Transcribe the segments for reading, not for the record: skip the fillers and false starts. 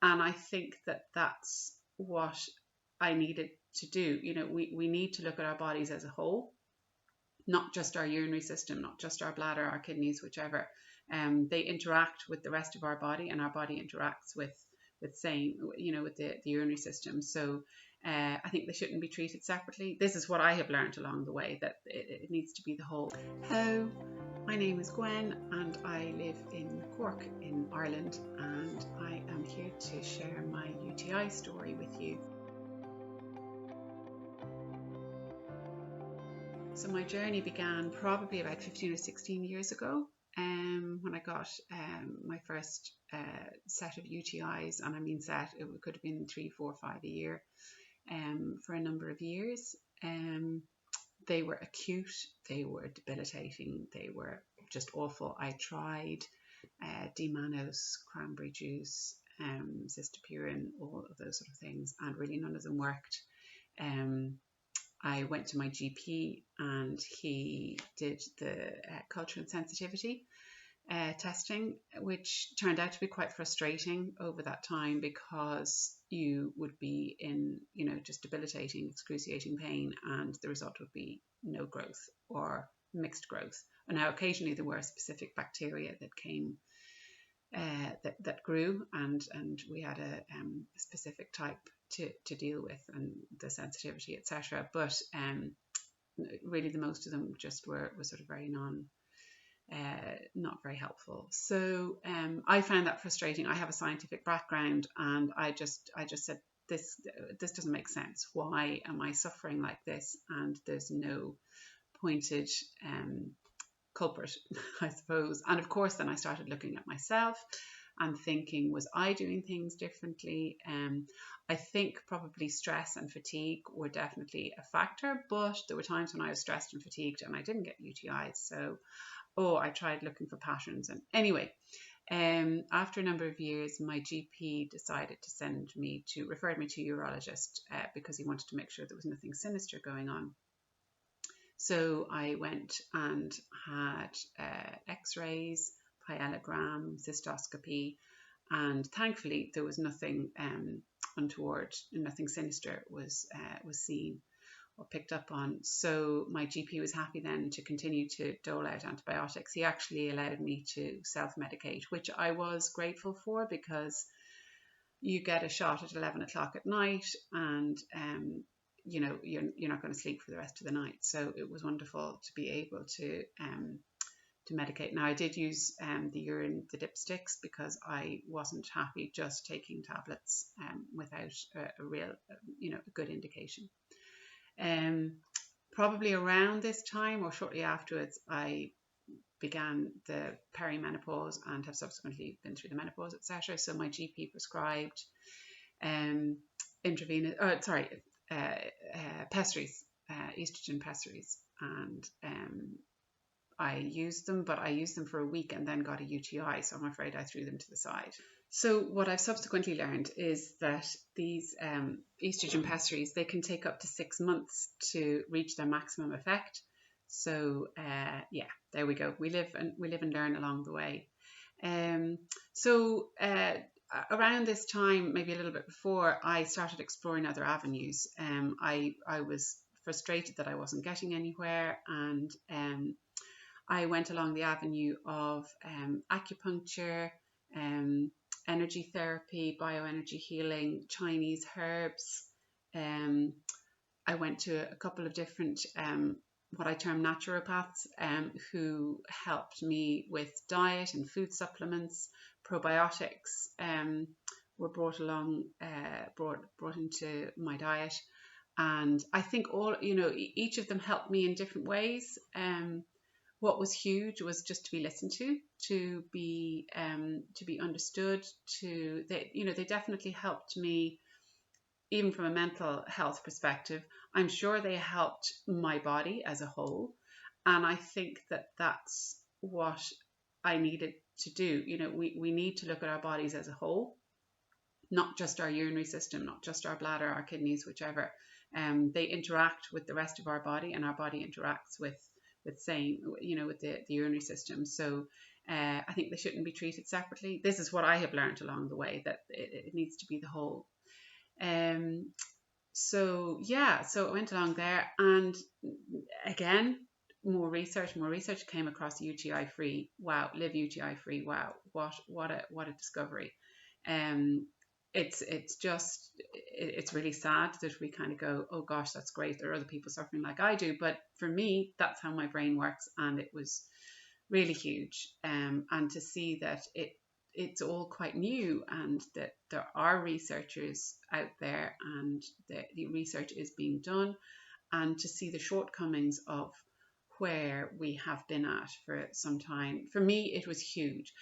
And I think that that's what I needed to do. We need to look at our bodies as a whole, not just our urinary system, not just our bladder, our kidneys, whichever. They interact with the rest of our body, and our body interacts with the urinary system. So I think they shouldn't be treated separately. This is what I have learned along the way, that it needs to be the whole. Hello, my name is Gwen and I live in Cork in Ireland, and I am here to share my UTI story with you. So my journey began probably about 15 or 16 years ago, when I got my first set of UTIs, and I mean set, it could have been 3, 4, 5 a year, for a number of years. They were acute, they were debilitating, they were just awful. I tried D-mannose, cranberry juice, cystopurin, all of those sort of things, and really none of them worked. I went to my GP and he did the culture and sensitivity testing, which turned out to be quite frustrating over that time, because you would be in, just debilitating, excruciating pain, and the result would be no growth or mixed growth. And now occasionally there were specific bacteria that came that grew, and we had a specific type to deal with, and the sensitivity, etc. But really the most of them just were sort of very not very helpful. So I found that frustrating. I have a scientific background, and I just said, this doesn't make sense. Why am I suffering like this? And there's no pointed culprit, I suppose. And of course then I started looking at myself and thinking, was I doing things differently? I think probably stress and fatigue were definitely a factor, but there were times when I was stressed and fatigued and I didn't get UTIs. So I tried looking for patterns. And anyway, after a number of years, my GP decided to refer me to a urologist, because he wanted to make sure there was nothing sinister going on. So I went and had x-rays, pyelogram, cystoscopy, and thankfully there was nothing untoward, nothing sinister was seen or picked up on. So my GP was happy then to continue to dole out antibiotics. He actually allowed me to self-medicate, which I was grateful for, because you get a shot at 11 o'clock at night, and you're not going to sleep for the rest of the night. So it was wonderful to be able to medicate. Now I did use the dipsticks, because I wasn't happy just taking tablets without a real a good indication. Probably around this time or shortly afterwards, I began the perimenopause and have subsequently been through the menopause, etc. So my GP prescribed pessaries, estrogen pessaries, and I used them, but I used them for a week and then got a UTI, so I'm afraid I threw them to the side. So what I've subsequently learned is that these estrogen pessaries, they can take up to 6 months to reach their maximum effect. So there we go. We live and learn along the way. Around this time, maybe a little bit before, I started exploring other avenues. I was frustrated that I wasn't getting anywhere, and I went along the avenue of acupuncture, energy therapy, bioenergy healing, Chinese herbs. I went to a couple of different what I term naturopaths, who helped me with diet and food supplements. Probiotics were brought into my diet, and I think each of them helped me in different ways. What was huge was just to be listened to be understood. They definitely helped me, even from a mental health perspective. I'm sure they helped my body as a whole, and I think that that's what I needed to do. We need to look at our bodies as a whole, not just our urinary system, not just our bladder, our kidneys, whichever. They interact with the rest of our body, and our body interacts with the urinary system. So I think they shouldn't be treated separately. This is what I have learned along the way, that it needs to be the whole. So I went along there, and again, more research came across UTI free. Wow, live UTI free. Wow, what a discovery. It's really sad that we kind of go, oh gosh, that's great, there are other people suffering like I do, but for me, that's how my brain works, and it was really huge. And to see that it's all quite new, and that there are researchers out there, and the research is being done, and to see the shortcomings of where we have been at for some time. For me, it was huge.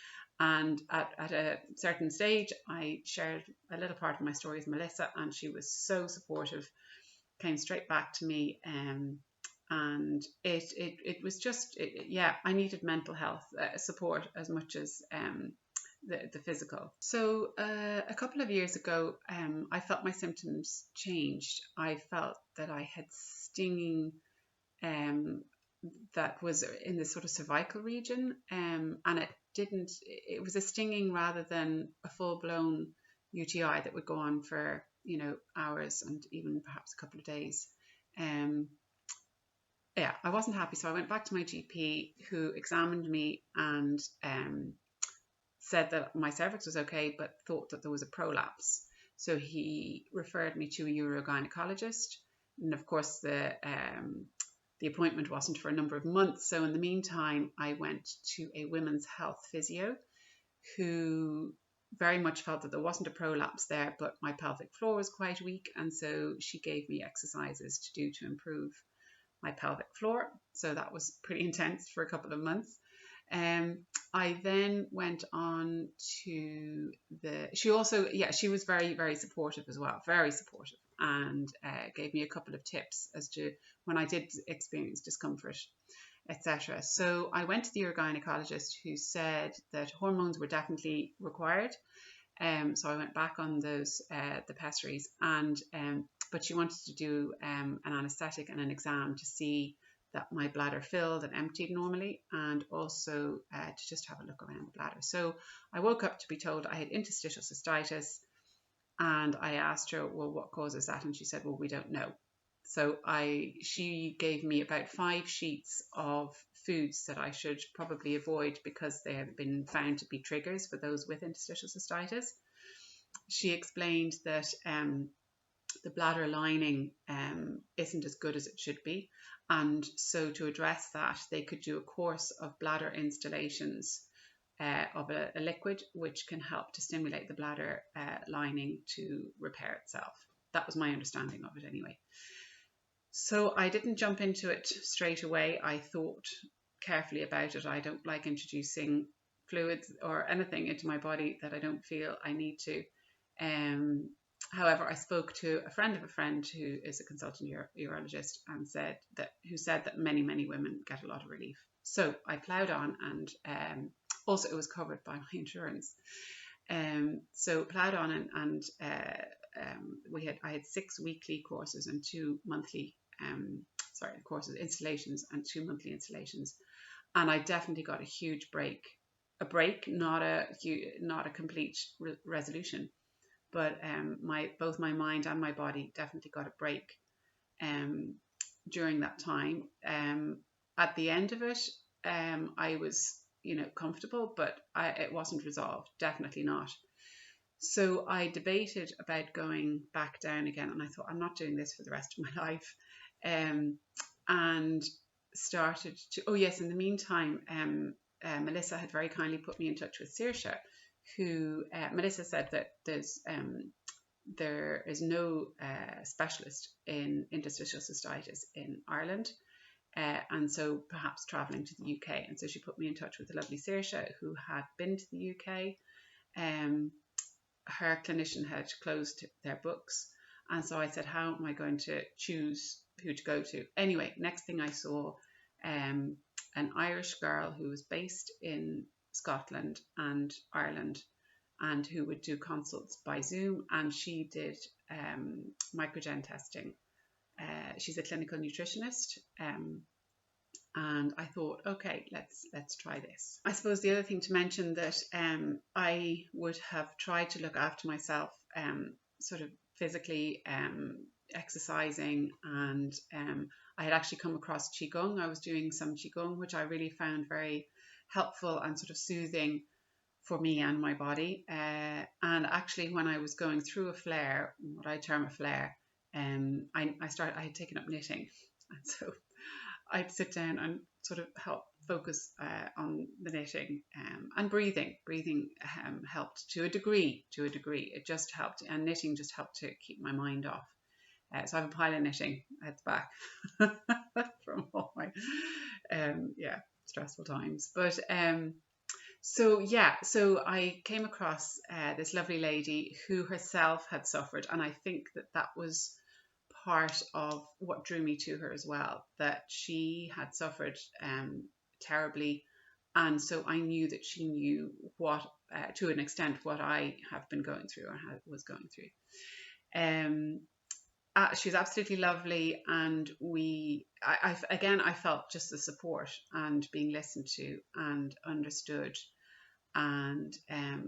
And at a certain stage, I shared a little part of my story with Melissa, and she was so supportive, came straight back to me. And it was just, I needed mental health support as much as the physical. So a couple of years ago, I felt my symptoms changed. I felt that I had stinging that was in the sort of cervical region, and it was a stinging rather than a full-blown UTI that would go on for hours and even perhaps a couple of days. I wasn't happy, so I went back to my GP, who examined me and said that my cervix was okay, but thought that there was a prolapse. So he referred me to a urogynecologist, and of course the appointment wasn't for a number of months. So in the meantime, I went to a women's health physio, who very much felt that there wasn't a prolapse there, but my pelvic floor was quite weak, and so she gave me exercises to do to improve my pelvic floor. So that was pretty intense for a couple of months. I then went on to she was very, very supportive as well, very supportive, and gave me a couple of tips as to when I did experience discomfort, etc. So I went to the urogynecologist, who said that hormones were definitely required. So I went back on those, the pessaries, and but she wanted to do an anaesthetic and an exam to see that my bladder filled and emptied normally, and also to just have a look around the bladder. So I woke up to be told I had interstitial cystitis, and I asked her, well, what causes that? And she said, well, we don't know. So she gave me about 5 sheets of foods that I should probably avoid, because they have been found to be triggers for those with interstitial cystitis. She explained that the bladder lining isn't as good as it should be, and so to address that, they could do a course of bladder instillations of a liquid which can help to stimulate the bladder lining to repair itself. That was my understanding of it anyway. So I didn't jump into it straight away. I thought carefully about it. I don't like introducing fluids or anything into my body that I don't feel I need to. However, I spoke to a friend of a friend who is a consultant urologist, and said that many, many women get a lot of relief. So I ploughed on, and also it was covered by my insurance. So ploughed on, and I had 6 weekly courses and 2 monthly courses, installations, and 2 monthly installations, and I definitely got a huge break. A break, not a complete resolution, but both my mind and my body definitely got a break during that time. At the end of it, I was comfortable, but it wasn't resolved, definitely not. So I debated about going back down again, and I thought, I'm not doing this for the rest of my life, and started to, in the meantime, Melissa had very kindly put me in touch with Saoirse, who Melissa said that there is no specialist in interstitial cystitis in Ireland, and so perhaps travelling to the UK. And so she put me in touch with the lovely Saoirse, who had been to the UK. Her clinician had closed their books, and so I said, how am I going to choose who to go to? Anyway, next thing I saw an Irish girl who was based in Scotland and Ireland, and who would do consults by Zoom, and she did microgen testing. She's a clinical nutritionist, And I thought, okay, let's try this. I suppose the other thing to mention that I would have tried to look after myself, sort of physically, exercising, and I had actually come across qigong. I was doing some qigong, which I really found very helpful and sort of soothing for me and my body. And actually, when I was going through a flare, what I term a flare, I had taken up knitting, and so I'd sit down and sort of help focus on the knitting, and breathing. Breathing helped to a degree. It just helped, and knitting just helped to keep my mind off. So I have a pile of knitting at the back from all my stressful times. But so I came across this lovely lady who herself had suffered, and I think that was part of what drew me to her as well, that she had suffered terribly, and so I knew that she knew what, to an extent, what I have been going through or was going through. She was absolutely lovely, and I felt just the support and being listened to and understood, and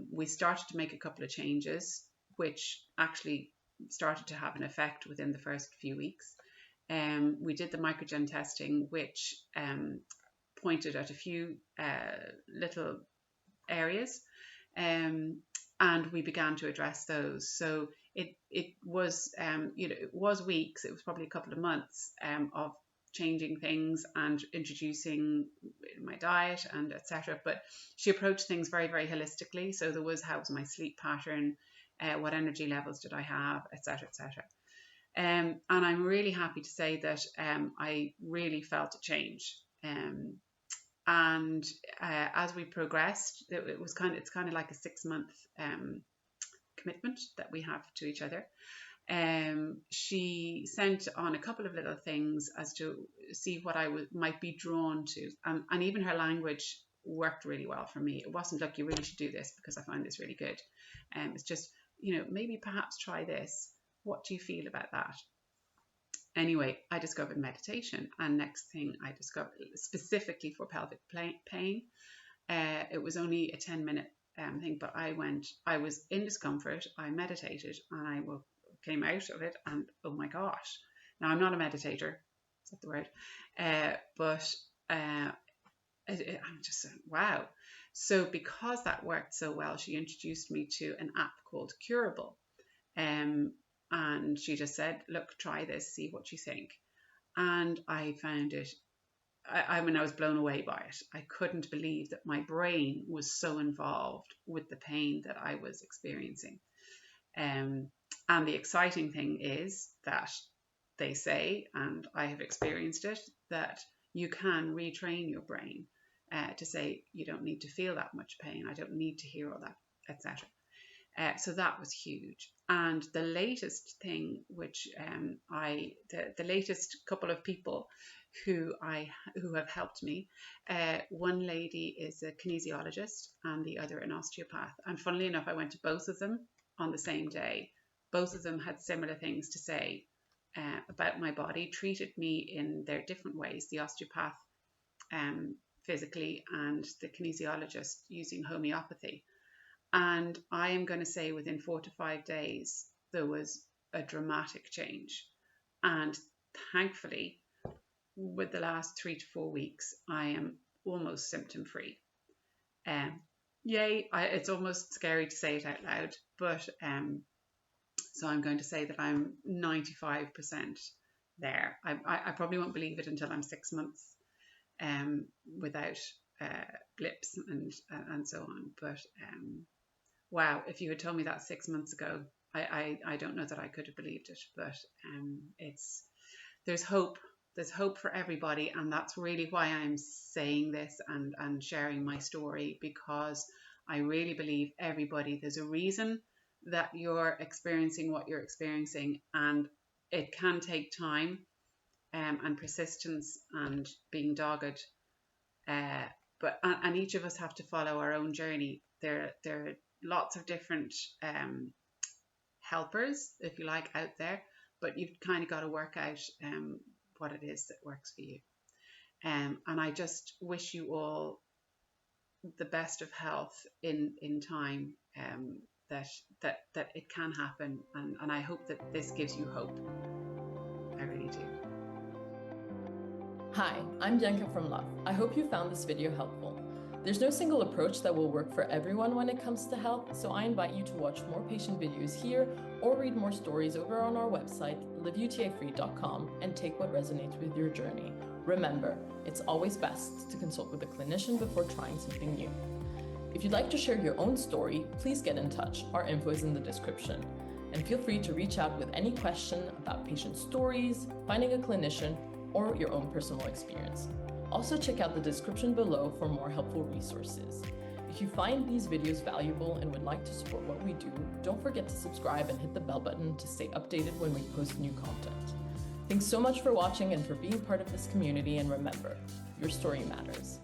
we started to make a couple of changes, which actually started to have an effect within the first few weeks. We did the microgen testing, which pointed at a few little areas, and we began to address those. So it was it was weeks. It was probably a couple of months of changing things and introducing my diet and etc. But she approached things very, very holistically. So there was, how was my sleep pattern, what energy levels did I have, etc., etc. And I'm really happy to say that I really felt a change. And as we progressed, it's kind of like a 6-month commitment that we have to each other. She sent on a couple of little things as to see what I might be drawn to, and even her language worked really well for me. It wasn't, look, you really should do this because I find this really good. It's just, maybe perhaps try this. What do you feel about that? Anyway, I discovered meditation, and next thing I discovered, specifically for pelvic pain, it was only a 10-minute thing, but I was in discomfort, I meditated, and I came out of it, and oh my gosh. Now, I'm not a meditator, is that the word? But I'm just, wow. So because that worked so well, she introduced me to an app called Curable. And she just said, look, try this, see what you think. And I found it, I mean, I was blown away by it. I couldn't believe that my brain was so involved with the pain that I was experiencing. And the exciting thing is that they say, and I have experienced it, that you can retrain your brain to say, you don't need to feel that much pain. I don't need to hear all that, etc. So that was huge. And the latest thing, which the latest couple of people who have helped me, one lady is a kinesiologist and the other an osteopath. And funnily enough, I went to both of them on the same day. Both of them had similar things to say about my body, treated me in their different ways. The osteopath physically, and the kinesiologist using homeopathy. And I am going to say within 4 to 5 days, there was a dramatic change. And thankfully, with the last 3 to 4 weeks, I am almost symptom free. Yay, it's almost scary to say it out loud, but so I'm going to say that I'm 95% there. I probably won't believe it until I'm 6 months without blips and so on. But wow, if you had told me that 6 months ago, I don't know that I could have believed it. But there's hope. There's hope for everybody, and that's really why I'm saying this and sharing my story, because I really believe everybody, there's a reason that you're experiencing what you're experiencing, and it can take time and persistence and being dogged. But each of us have to follow our own journey. There are lots of different helpers, if you like, out there, but you've kind of got to work out what it is that works for you. And I just wish you all the best of health in time, that it can happen, and I hope that this gives you hope. I really do. Hi, I'm Bianca from Love. I hope you found this video helpful. There's no single approach that will work for everyone when it comes to health, so I invite you to watch more patient videos here or read more stories over on our website, liveUTIfree.com, and take what resonates with your journey. Remember, it's always best to consult with a clinician before trying something new. If you'd like to share your own story, please get in touch. Our info is in the description. And feel free to reach out with any question about patient stories, finding a clinician, or your own personal experience. Also check out the description below for more helpful resources. If you find these videos valuable and would like to support what we do, don't forget to subscribe and hit the bell button to stay updated when we post new content. Thanks so much for watching and for being part of this community, and remember, your story matters.